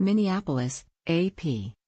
Minneapolis, AP,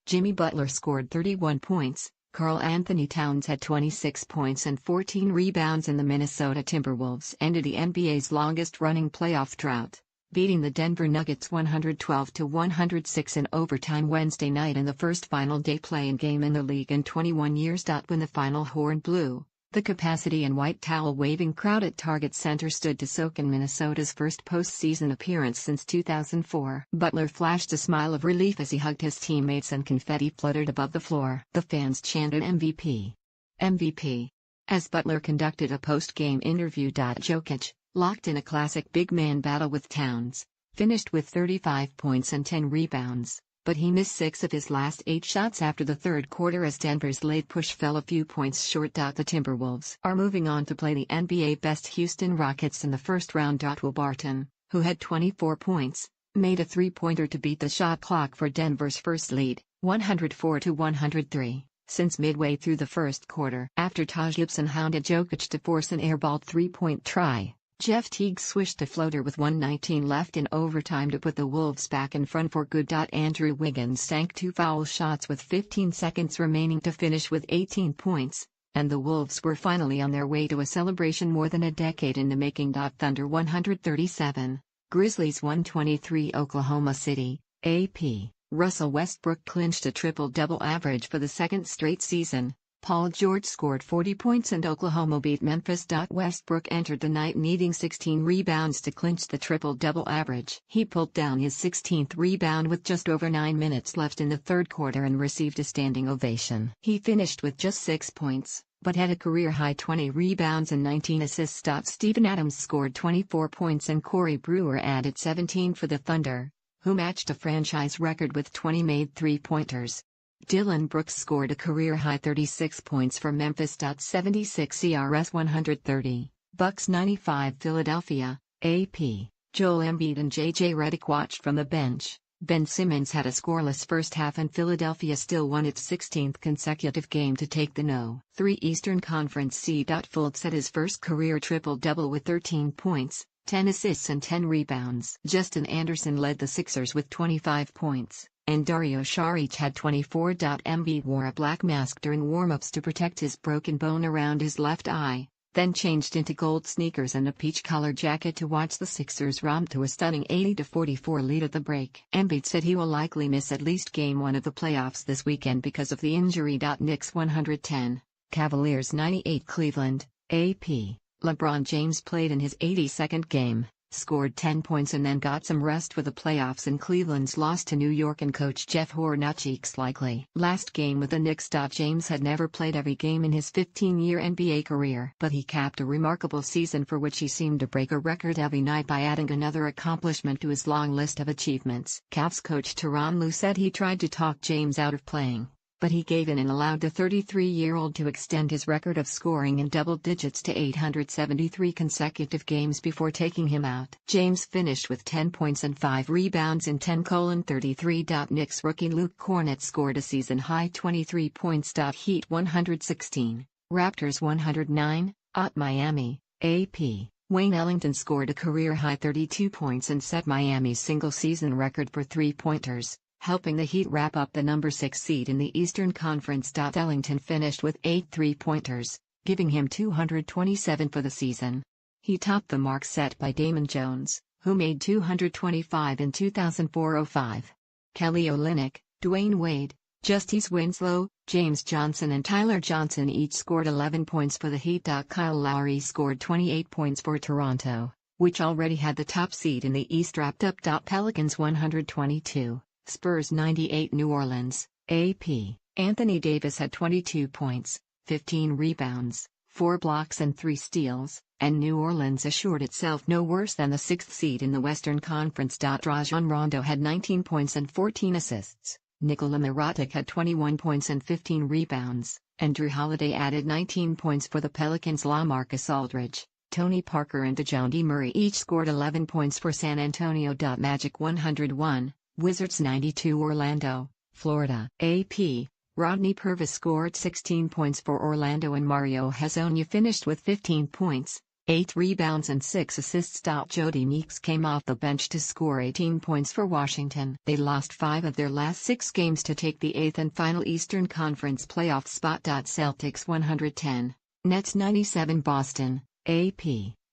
Jimmy Butler scored 31 points, Karl-Anthony Towns had 26 points and 14 rebounds, and the Minnesota Timberwolves ended the NBA's longest-running playoff drought, beating the Denver Nuggets 112-106 in overtime Wednesday night in the first final day play-in game in the league in 21 years. When the final horn blew, the capacity and white towel-waving crowd at Target Center stood to soak in Minnesota's first postseason appearance since 2004. Butler flashed a smile of relief as he hugged his teammates and confetti fluttered above the floor. The fans chanted MVP. MVP. As Butler conducted a post-game interview. Jokic, locked in a classic big man battle with Towns, finished with 35 points and 10 rebounds, but he missed 6 of his last 8 shots after the third quarter as Denver's late push fell a few points short. The Timberwolves are moving on to play the NBA best Houston Rockets in the first round. Will Barton, who had 24 points, made a three-pointer to beat the shot clock for Denver's first lead, 104-103, since midway through the first quarter. After Taj Gibson hounded Jokic to force an airball three-point try, Jeff Teague swished a floater with 1:19 left in overtime to put the Wolves back in front for good. Andrew Wiggins sank 2 foul shots with 15 seconds remaining to finish with 18 points, and the Wolves were finally on their way to a celebration more than a decade in the making. Thunder 137, Grizzlies 123. Oklahoma City, AP, Russell Westbrook clinched a triple-double average for the second straight season. Paul George scored 40 points and Oklahoma beat Memphis. Westbrook entered the night needing 16 rebounds to clinch the triple-double average. He pulled down his 16th rebound with just over 9 minutes left in the third quarter and received a standing ovation. He finished with just 6 points, but had a career-high 20 rebounds and 19 assists. Steven Adams scored 24 points and Corey Brewer added 17 for the Thunder, who matched a franchise record with 20 made three-pointers. Dylan Brooks scored a career-high 36 points for Memphis. 76 ERS 130, Bucks 95. Philadelphia, AP, Joel Embiid and JJ Redick watched from the bench. Ben Simmons had a scoreless first half and Philadelphia still won its 16th consecutive game to take the No.3 Eastern Conference seed. Fultz had his first career triple-double with 13 points, 10 assists and 10 rebounds. Justin Anderson led the Sixers with 25 points, and Dario Saric had 24. Embiid wore a black mask during warm-ups to protect his broken bone around his left eye, then changed into gold sneakers and a peach-colored jacket to watch the Sixers romp to a stunning 80-44 lead at the break. Embiid said he will likely miss at least Game 1 of the playoffs this weekend because of the injury. Knicks 110, Cavaliers 98. Cleveland, AP, LeBron James played in his 82nd game, scored 10 points and then got some rest for the playoffs in Cleveland's loss to New York and coach Jeff Hornacek's likely last game with the Knicks. James had never played every game in his 15-year NBA career, but he capped a remarkable season for which he seemed to break a record every night by adding another accomplishment to his long list of achievements. Cavs coach Tyronn Lue said he tried to talk James out of playing, but he gave in and allowed the 33-year-old to extend his record of scoring in double digits to 873 consecutive games before taking him out. James finished with 10 points and 5 rebounds in 10:33. Knicks rookie Luke Kornet scored a season-high 23 points. Heat 116, Raptors 109, at Miami, AP. Wayne Ellington scored a career-high 32 points and set Miami's single-season record for three-pointers, helping the Heat wrap up the number 6 seed in the Eastern Conference. Ellington finished with 8 three-pointers, giving him 227 for the season. He topped the mark set by Damon Jones, who made 225 in 2004-05. Kelly Olynyk, Dwayne Wade, Justice Winslow, James Johnson and Tyler Johnson each scored 11 points for the Heat. Kyle Lowry scored 28 points for Toronto, which already had the top seed in the East wrapped up. Pelicans 122. Spurs 98. New Orleans, AP. Anthony Davis had 22 points, 15 rebounds, 4 blocks and 3 steals, and New Orleans assured itself no worse than the 6th seed in the Western Conference. Rajon Rondo had 19 points and 14 assists, Nikola Mirotic had 21 points and 15 rebounds, and Drew Holiday added 19 points for the Pelicans. LaMarcus Aldridge, Tony Parker and DeJounte Murray each scored 11 points for San Antonio. Magic 101. Wizards 92. Orlando, Florida, AP. Rodney Purvis scored 16 points for Orlando and Mario Hezonja finished with 15 points, 8 rebounds and 6 assists. Jody Meeks came off the bench to score 18 points for Washington. They lost 5 of their last 6 games to take the 8th and final Eastern Conference playoff spot. Celtics 110, Nets 97. Boston, AP.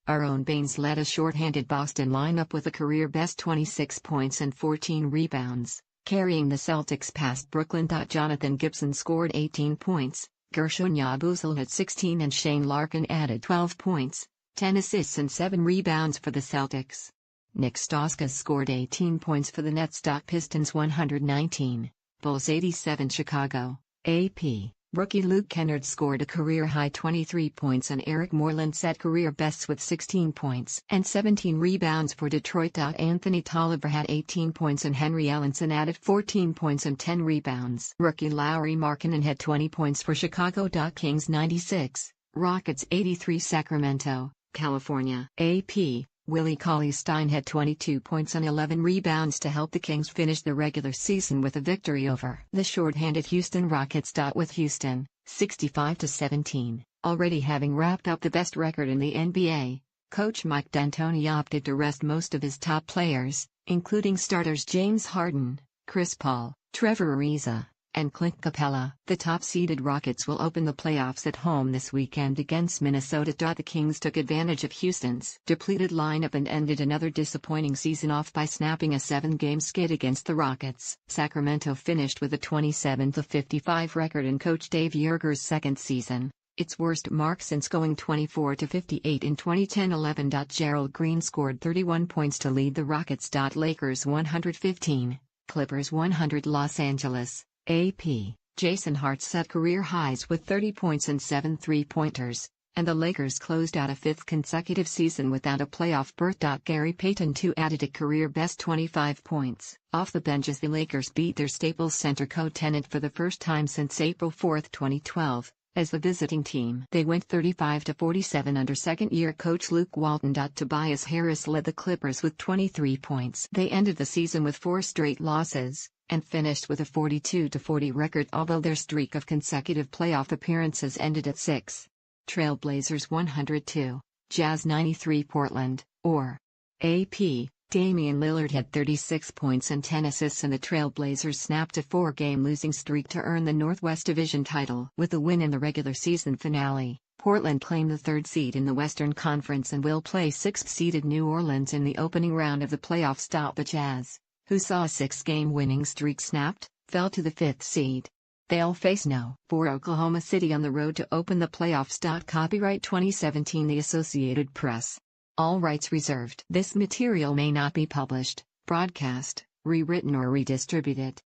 Aaron Baines led a shorthanded Boston lineup with a career-best 26 points and 14 rebounds, carrying the Celtics past Brooklyn. Jonathan Gibson scored 18 points, Gershon Yabusele had 16 and Shane Larkin added 12 points, 10 assists and 7 rebounds for the Celtics. Nick Stauskas scored 18 points for the Nets. Pistons 119, Bulls 87. Chicago, AP. Rookie Luke Kennard scored a career-high 23 points and Eric Moreland set career bests with 16 points and 17 rebounds for Detroit. Anthony Tolliver had 18 points and Henry Ellenson added 14 points and 10 rebounds. Rookie Lauri Markkanen had 20 points for Chicago. Kings 96, Rockets 83. Sacramento, California, AP. Willie Cauley-Stein had 22 points and 11 rebounds to help the Kings finish the regular season with a victory over the shorthanded Houston Rockets. With Houston, 65-17, already having wrapped up the best record in the NBA, coach Mike D'Antoni opted to rest most of his top players, including starters James Harden, Chris Paul, Trevor Ariza, and Clint Capella. The top-seeded Rockets will open the playoffs at home this weekend against Minnesota. The Kings took advantage of Houston's depleted lineup and ended another disappointing season off by snapping a 7-game skid against the Rockets. Sacramento finished with a 27-55 record in Coach Dave Joerger's second season, its worst mark since going 24-58 in 2010-11. Gerald Green scored 31 points to lead the Rockets. Lakers 115, Clippers 100. Los Angeles, AP. Jason Hart set career highs with 30 points and 7 three-pointers, and the Lakers closed out a 5th consecutive season without a playoff berth. Gary Payton II added a career-best 25 points off the bench as the Lakers beat their Staples Center co-tenant for the first time since April 4, 2012, as the visiting team. They went 35-47 under second-year coach Luke Walton. Tobias Harris led the Clippers with 23 points. They ended the season with 4 straight losses, and finished with a 42-40 record, although their streak of consecutive playoff appearances ended at 6. Trailblazers 102, Jazz 93. Portland, or AP. Damian Lillard had 36 points and 10 assists and the Trailblazers snapped a 4-game losing streak to earn the Northwest Division title. With a win in the regular season finale, Portland claimed the 3rd seed in the Western Conference and will play 6th-seeded New Orleans in the opening round of the playoffs. The Jazz, who saw a 6-game winning streak snapped, fell to the 5th seed. They'll face No. 4 Oklahoma City on the road to open the playoffs. Copyright 2017 The Associated Press. All rights reserved. This material may not be published, broadcast, rewritten or redistributed.